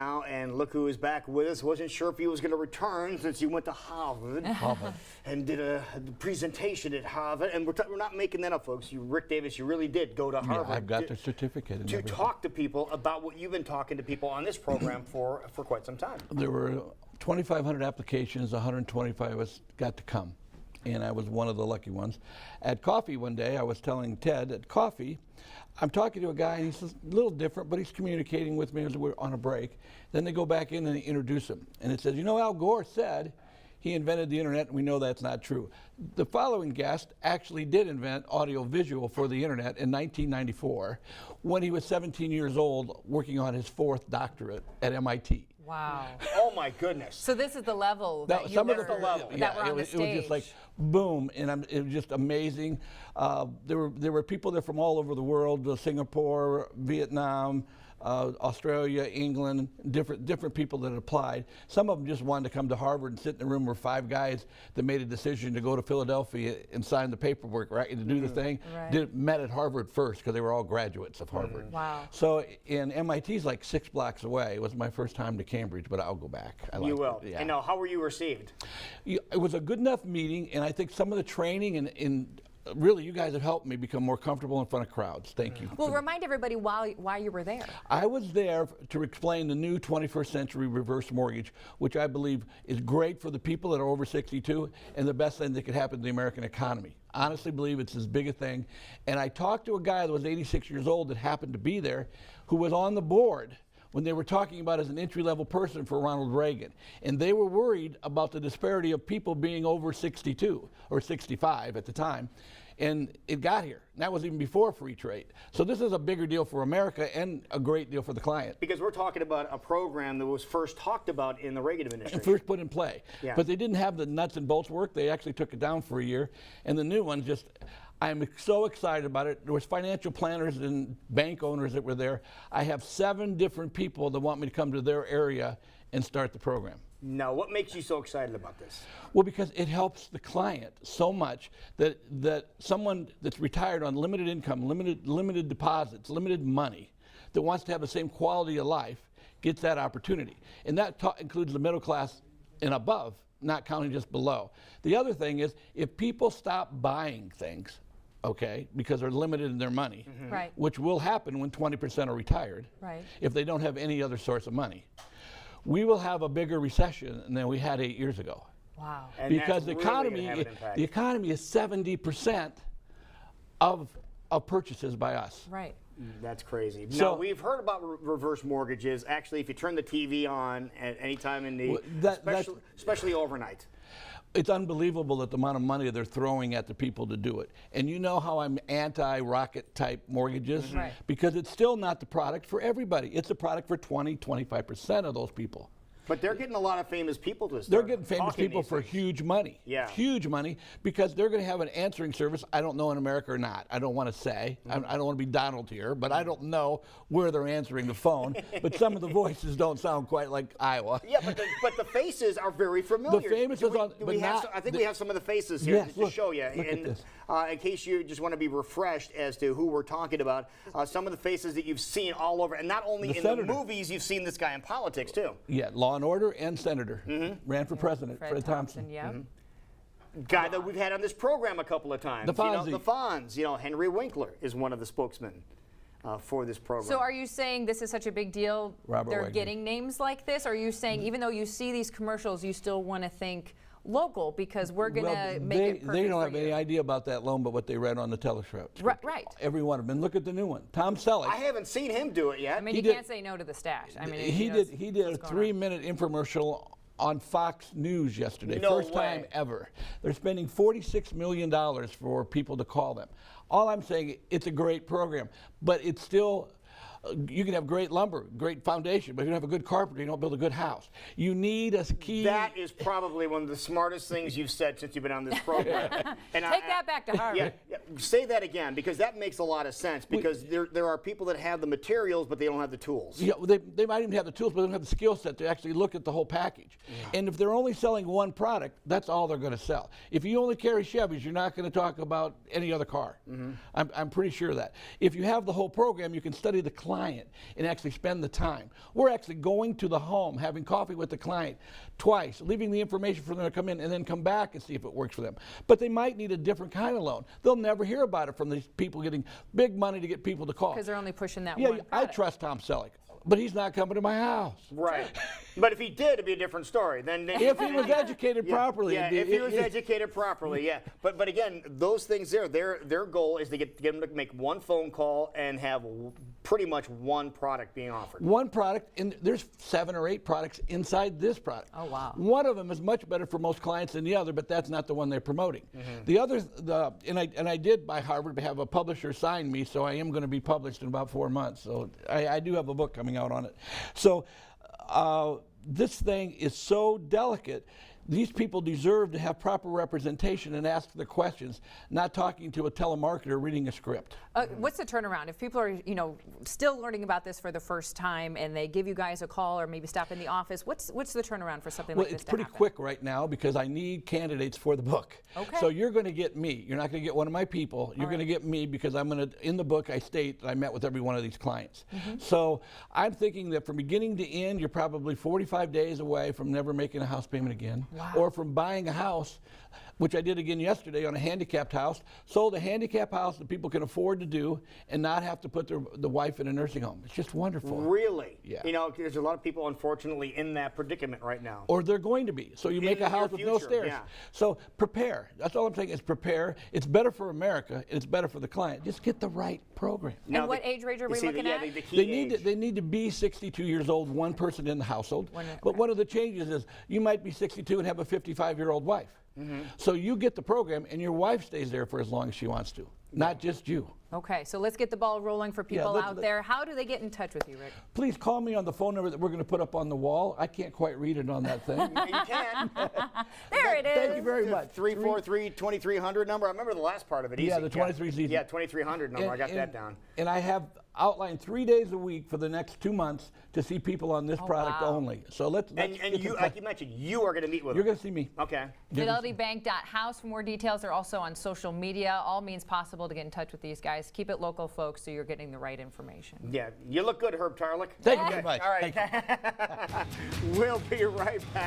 And look who is back with us. Wasn't sure if he was going to return since he went to Harvard and did a presentation at Harvard. And we're not making that up, folks. Rick Davis, you really did go to Harvard. Yeah, I've got the certificate. And to talk to people about what you've been talking to people on this program for quite some time. There were 2,500 applications. 125 of us got to come, and I was one of the lucky ones. At coffee one day, I was telling Ted at coffee, I'm talking to a guy, and he's a little different, but he's communicating with me as we're on a break. Then they go back in and they introduce him. And it says, you know, Al Gore said he invented the internet, and we know that's not true. The following guest actually did invent audio-visual for the internet in 1994 when he was 17 years old working on his 4th doctorate at MIT. Wow. Oh my goodness. So this is the level that you were, that were on the stage. It was just like boom, and it was just amazing. There were people there from all over the world, Singapore, Vietnam, Australia, England, different people that applied. Some of them just wanted to come to Harvard and sit in the room where 5 guys that made a decision to go to Philadelphia and sign the paperwork, right, and to do the thing, met at Harvard first because they were all graduates of Harvard. Wow. So, and MIT's like 6 blocks away. It was my first time to Cambridge, but I'll go back. You will. Yeah. And now, how were you received? It was a good enough meeting, and I think some of the training and really, you guys have helped me become more comfortable in front of crowds. Thank you. Well, remind everybody why you were there. I was there to explain the new 21st century reverse mortgage, which I believe is great for the people that are over 62 and the best thing that could happen to the American economy. Honestly believe it's as big a thing. And I talked to a guy that was 86 years old that happened to be there who was on the board when they were talking about as an entry-level person for Ronald Reagan. And they were worried about the disparity of people being over 62 or 65 at the time. And it got here. And that was even before free trade. So this is a bigger deal for America and a great deal for the client. Because we're talking about a program that was first talked about in the Reagan administration. And first put in play. Yeah. But they didn't have the nuts and bolts work. They actually took it down for a year. And the new one just, I'm so excited about it. There was financial planners and bank owners that were there. I have 7 different people that want me to come to their area and start the program. Now, what makes you so excited about this? Well, because it helps the client so much that someone that's retired on limited income, limited deposits, limited money, that wants to have the same quality of life gets that opportunity. And that includes the middle class and above, not counting just below. The other thing is, if people stop buying things, okay, because they're limited in their money, right, which will happen when 20% are retired, right, if they don't have any other source of money, we will have a bigger recession than we had 8 years ago. Wow. And because the really economy is 70% of purchases by us. Right. That's crazy. So, now, we've heard about reverse mortgages. Actually, if you turn the TV on at any time in the, especially overnight. It's unbelievable that the amount of money they're throwing at the people to do it. And you know how I'm anti-rocket type mortgages? Right. Because it's still not the product for everybody. It's a product for 20-25% of those people. But they're getting a lot of famous people to start. They're getting famous people for huge money. Yeah. Huge money, because they're going to have an answering service. I don't know in America or not. I don't want to say. I don't want to be Donald here, but I don't know where they're answering the phone. But some of the voices don't sound quite like Iowa. Yeah, but the faces are very familiar. The famous is on, but not. I think we have some of the faces here to show you. Look at this. In case you just want to be refreshed as to who we're talking about, some of the faces that you've seen all over, and not only in the movies, you've seen this guy in politics too. Yeah, Law and Order and Senator. Ran for president, Fred Thompson. Yeah. Guy that we've had on this program a couple of times. The Fonzie. You know, the Fonz. You know, Henry Winkler is one of the spokesmen for this program. So are you saying this is such a big deal, they're getting names like this? Or are you saying even though you see these commercials, you still want to think local because we're going to make it perfect They don't have any idea about that loan but what they read on the telescript. Right. Every one of them. And look at the new one. Tom Selleck. I haven't seen him do it yet. I mean, you can't say no to the stash. I mean, he did a 3-minute infomercial on Fox News yesterday. No First time ever. They're spending $46 million for people to call them. All I'm saying, it's a great program, but it's still, you can have great lumber, great foundation, but if you don't have a good carpenter, you don't build a good house. You need a key. That is probably one of the smartest things you've said since you've been on this program. And Take that back to Harvard. Yeah, say that again, because that makes a lot of sense, because there are people that have the materials, but they don't have the tools. Yeah, they might even have the tools, but they don't have the skill set to actually look at the whole package. Yeah. And if they're only selling one product, that's all they're going to sell. If you only carry Chevys, you're not going to talk about any other car. I'm pretty sure of that. If you have the whole program, you can study the client client and actually spend the time. We're actually going to the home, having coffee with the client twice, leaving the information for them to come in and then come back and see if it works for them. But they might need a different kind of loan. They'll never hear about it from these people getting big money to get people to call. Because they're only pushing that Yeah, one I product. trust Tom Selleck, but he's not coming to my house. Right. But if he did, it'd be a different story. Then If he was educated properly. Yeah, if he was educated properly, yeah. But again, those things their goal is to get them to make one phone call and have pretty much one product being offered. One product, and there's 7 or 8 products inside this product. Oh, wow. One of them is much better for most clients than the other, but that's not the one they're promoting. The others, and I did by Harvard have a publisher sign me, so I am going to be published in about 4 months. So I do have a book coming out on it. So this thing is so delicate. These people deserve to have proper representation and ask the questions, not talking to a telemarketer reading a script. What's the turnaround? If people are, still learning about this for the first time and they give you guys a call or maybe stop in the office, what's the turnaround for something like this to happen? Well, it's pretty quick right now because I need candidates for the book. Okay. So you're going to get me. You're not going to get one of my people. You're going to get me because I'm going to, in the book, I state that I met with every one of these clients. So I'm thinking that from beginning to end, you're probably 45 days away from never making a house payment again. Wow. Or from buying a house, which I did again yesterday on a handicapped house, sold a handicapped house that people can afford to do and not have to put the wife in a nursing home. It's just wonderful. Really? Yeah. There's a lot of people, unfortunately, in that predicament right now. Or they're going to be. So you make a house with no stairs. Yeah. So prepare. That's all I'm saying is prepare. It's better for America and it's better for the client. Just get the right program. And what age range are we looking at? The key They need to be 62 years old, one person in the household. But one of the changes is you might be 62 and have a 55-year-old wife. So you get the program and your wife stays there for as long as she wants to, not just you. Okay, so let's get the ball rolling for people out there. How do they get in touch with you, Rick? Please call me on the phone number that we're going to put up on the wall. I can't quite read it on that thing. You can. There it is. Thank you very much. 343-2300 number. I remember the last part of it. Yeah, easy. the 23 is easy. Yeah, 2300 number. I got that down. And I have outlined 3 days a week for the next 2 months to see people on this product only. So let's And you, like you mentioned, you are going to meet with You're them. going to see me. Okay. FidelityBank.house for more details. They're also on social media. All means possible to get in touch with these guys. Keep it local, folks, so you're getting the right information. Yeah, you look good, Herb Tarlick. Thank you very much. All right. We'll be right back.